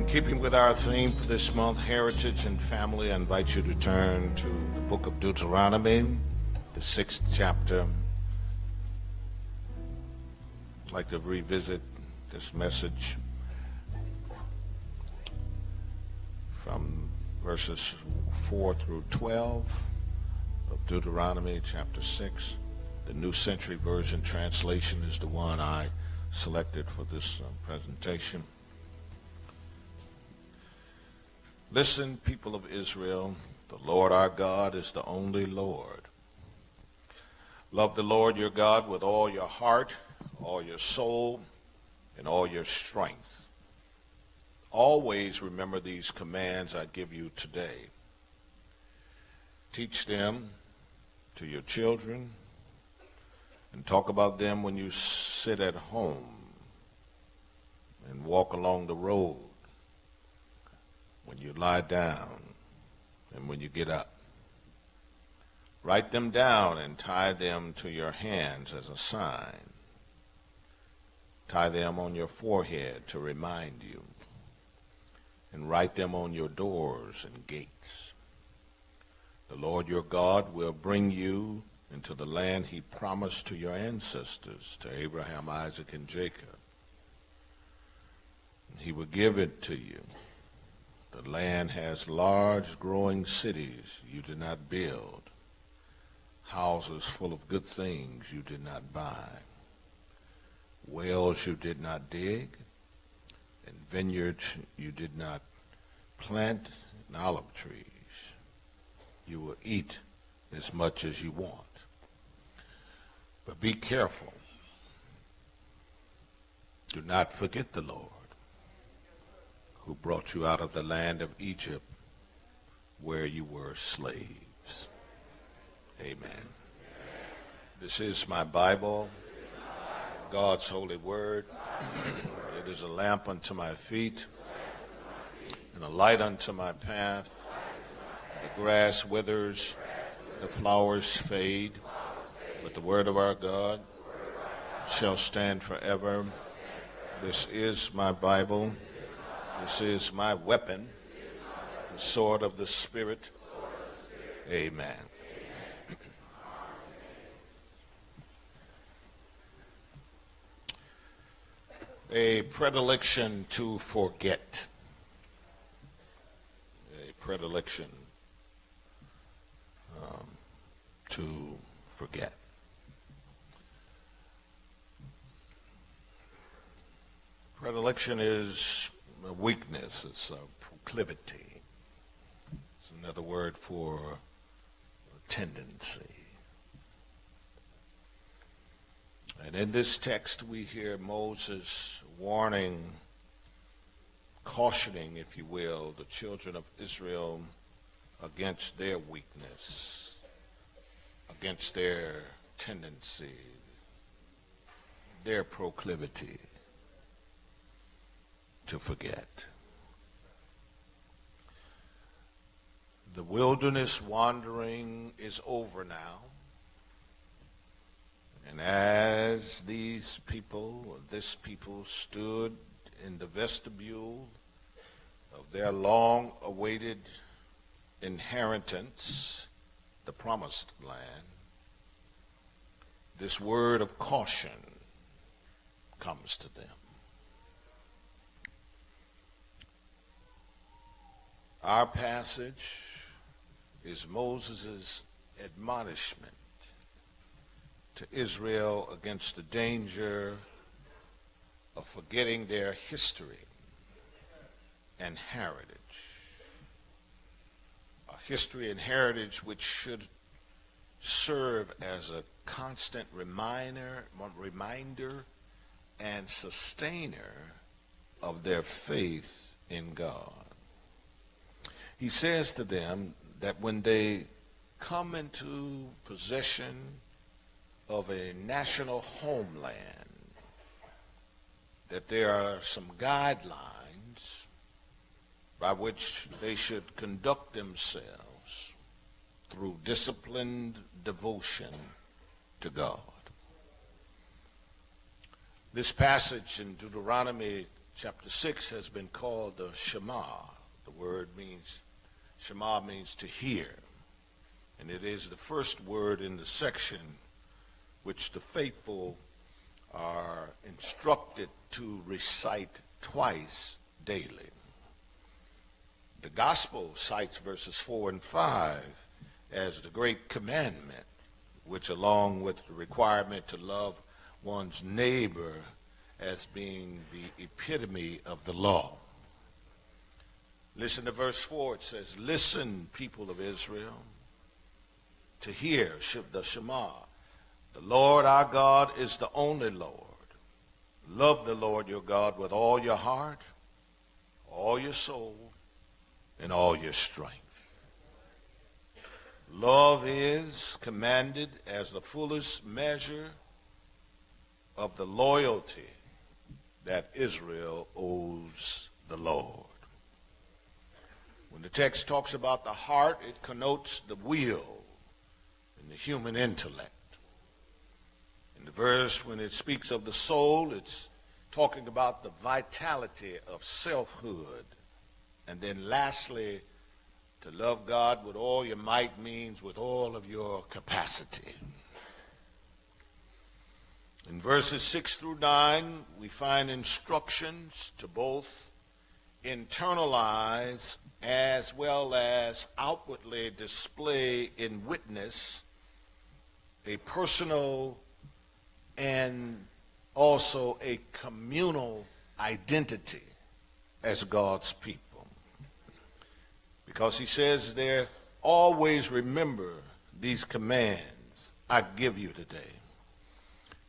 Keeping with our theme for this month, Heritage and Family, I invite you to turn to the book of Deuteronomy, the 6th chapter. I'd like to revisit this message from verses 4 through 12 of Deuteronomy chapter 6. The New Century Version translation is the one I selected for this presentation. Listen, people of Israel, the Lord our God is the only Lord. Love the Lord your God with all your heart, all your soul, and all your strength. Always remember these commands I give you today. Teach them to your children and talk about them when you sit at home and walk along the road, when you lie down, and when you get up. Write them down and tie them to your hands as a sign. Tie them on your forehead to remind you, and write them on your doors and gates. The Lord your God will bring you into the land he promised to your ancestors, to Abraham, Isaac, and Jacob. He will give it to you. The land has large growing cities you did not build, houses full of good things you did not buy, wells you did not dig, and vineyards you did not plant, and olive trees. You will eat as much as you want. But be careful. Do not forget the Lord, who brought you out of the land of Egypt, where you were slaves. Amen. This is my Bible, God's holy word. It is a lamp unto my feet and a light unto my path. The grass withers, the flowers fade, but the word of our God shall stand forever. This is my Bible. This is my weapon, the sword of the Spirit. Amen. A predilection to forget. A predilection to forget. Predilection is a weakness. It's a proclivity. It's another word for a tendency. And in this text we hear Moses warning, cautioning, if you will, the children of Israel against their weakness, against their tendency, their proclivity to forget. The wilderness wandering is over now. And as this people stood in the vestibule of their long-awaited inheritance, the promised land, this word of caution comes to them. Our passage is Moses' admonishment to Israel against the danger of forgetting their history and heritage. A history and heritage which should serve as a constant reminder and sustainer of their faith in God. He says to them that when they come into possession of a national homeland, that there are some guidelines by which they should conduct themselves through disciplined devotion to God. This passage in Deuteronomy Chapter 6 has been called the Shema. The word means, Shema means to hear. And it is the first word in the section which the faithful are instructed to recite twice daily. The gospel cites verses 4 and 5 as the great commandment, which along with the requirement to love one's neighbor as being the epitome of the law. Listen to verse 4. It says, "Listen, people of Israel, to hear the Shema. The Lord our God is the only Lord. Love the Lord your God with all your heart, all your soul, and all your strength." Love is commanded as the fullest measure of the loyalty that Israel owes the Lord. When the text talks about the heart, it connotes the will and the human intellect. In the verse, when it speaks of the soul, it's talking about the vitality of selfhood. And then lastly, to love God with all your might means with all of your capacity. In verses 6 through 9, we find instructions to both internalize as well as outwardly display in witness a personal and also a communal identity as God's people. Because he says there, always remember these commands I give you today.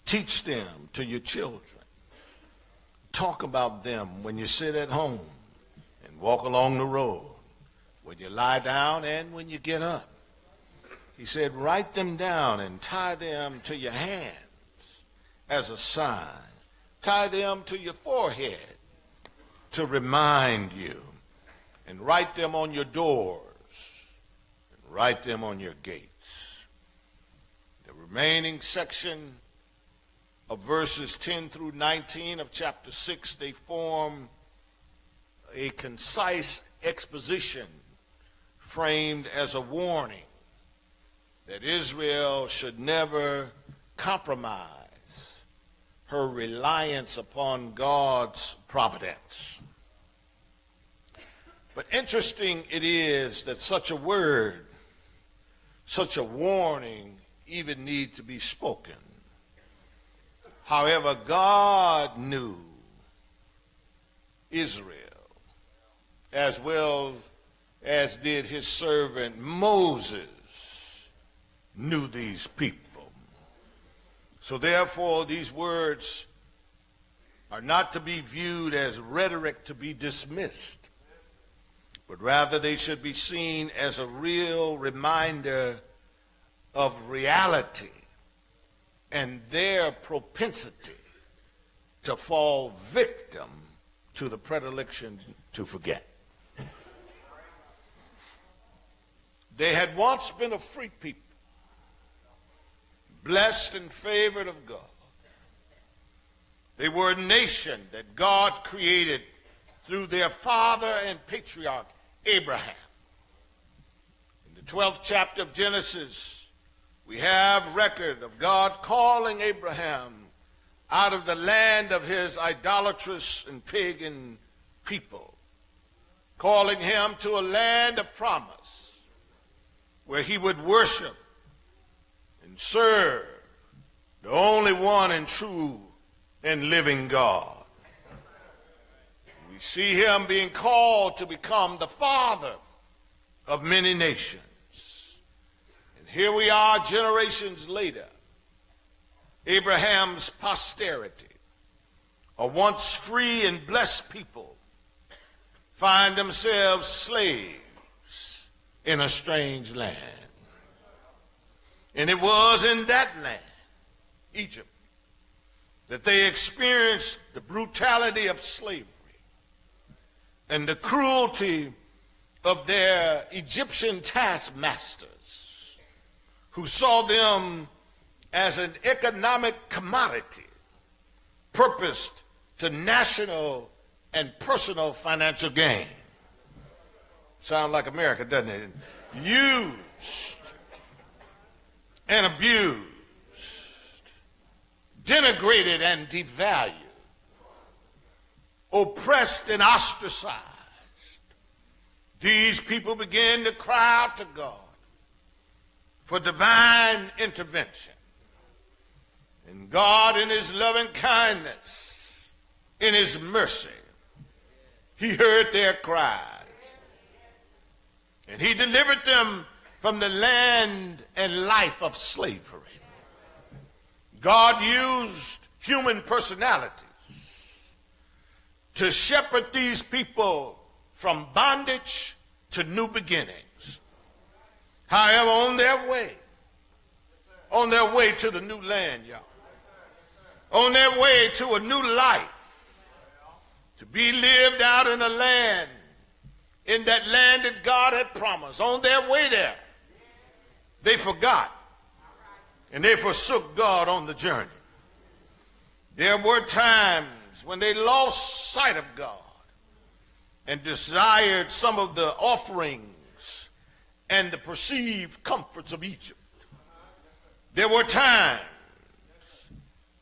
Teach them to your children. Talk about them when you sit at home and walk along the road, when you lie down and when you get up. He said, write them down and tie them to your hands as a sign. Tie them to your forehead to remind you. And write them on your doors. And write them on your gates. The remaining section of verses 10 through 19 of chapter 6, they form a concise exposition framed as a warning that Israel should never compromise her reliance upon God's providence. But interesting it is that such a word, such a warning even need to be spoken. However, God knew Israel as well as did his servant Moses knew these people. So therefore, these words are not to be viewed as rhetoric to be dismissed, but rather they should be seen as a real reminder of reality and their propensity to fall victim to the predilection to forget. They had once been a free people, blessed and favored of God. They were a nation that God created through their father and patriarch, Abraham. In the 12th chapter of Genesis, we have record of God calling Abraham out of the land of his idolatrous and pagan people, calling him to a land of promise where he would worship and serve the only one and true and living God. We see him being called to become the father of many nations. Here we are generations later. Abraham's posterity, a once free and blessed people, find themselves slaves in a strange land. And it was in that land, Egypt, that they experienced the brutality of slavery and the cruelty of their Egyptian taskmasters, who saw them as an economic commodity purposed to national and personal financial gain. Sound like America, doesn't it? Used and abused, denigrated and devalued, oppressed and ostracized. These people began to cry out to God for divine intervention. And God, in his loving kindness, in his mercy, he heard their cries. And he delivered them from the land and life of slavery. God used human personalities to shepherd these people from bondage to new beginnings. However, on their way to the new land, y'all, on their way to a new life, to be lived out in a land, in that land that God had promised, on their way there, they forgot and they forsook God on the journey. There were times when they lost sight of God and desired some of the offerings and the perceived comforts of Egypt. There were times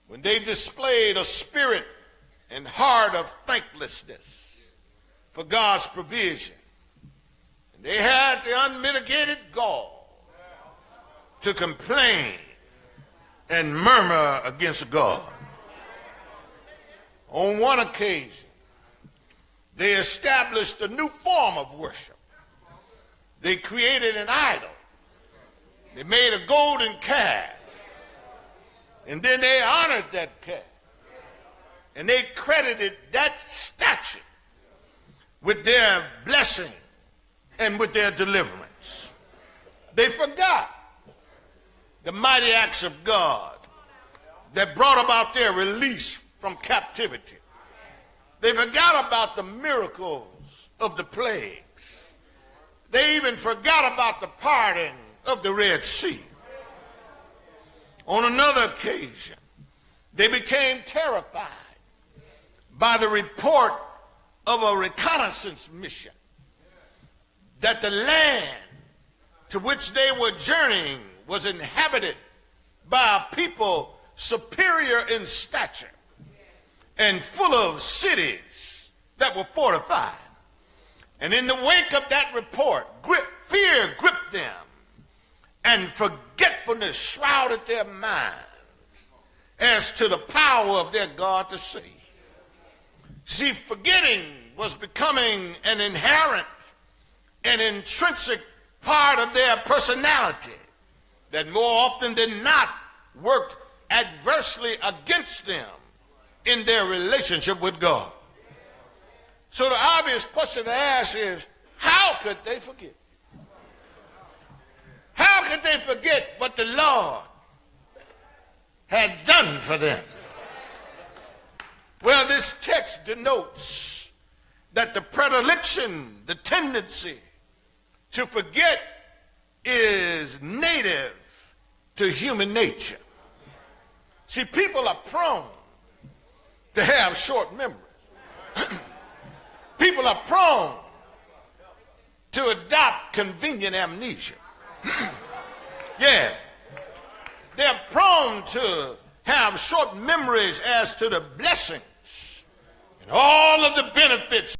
when they displayed a spirit and heart of thanklessness for God's provision. And they had the unmitigated gall to complain and murmur against God. On one occasion, they established a new form of worship. They created an idol. They made a golden calf. And then they honored that calf. And they credited that statue with their blessing and with their deliverance. They forgot the mighty acts of God that brought about their release from captivity. They forgot about the miracles of the plagues. They even forgot about the parting of the Red Sea. On another occasion, they became terrified by the report of a reconnaissance mission that the land to which they were journeying was inhabited by a people superior in stature and full of cities that were fortified. And in the wake of that report, fear gripped them and forgetfulness shrouded their minds as to the power of their God to save. See, forgetting was becoming an inherent and intrinsic part of their personality that more often than not worked adversely against them in their relationship with God. So the obvious question to ask is, how could they forget? How could they forget what the Lord had done for them? Well, this text denotes that the predilection, the tendency to forget, is native to human nature. See, people are prone to have short memories. People are prone to adopt convenient amnesia. Yes, they're prone to have short memories as to the blessings and all of the benefits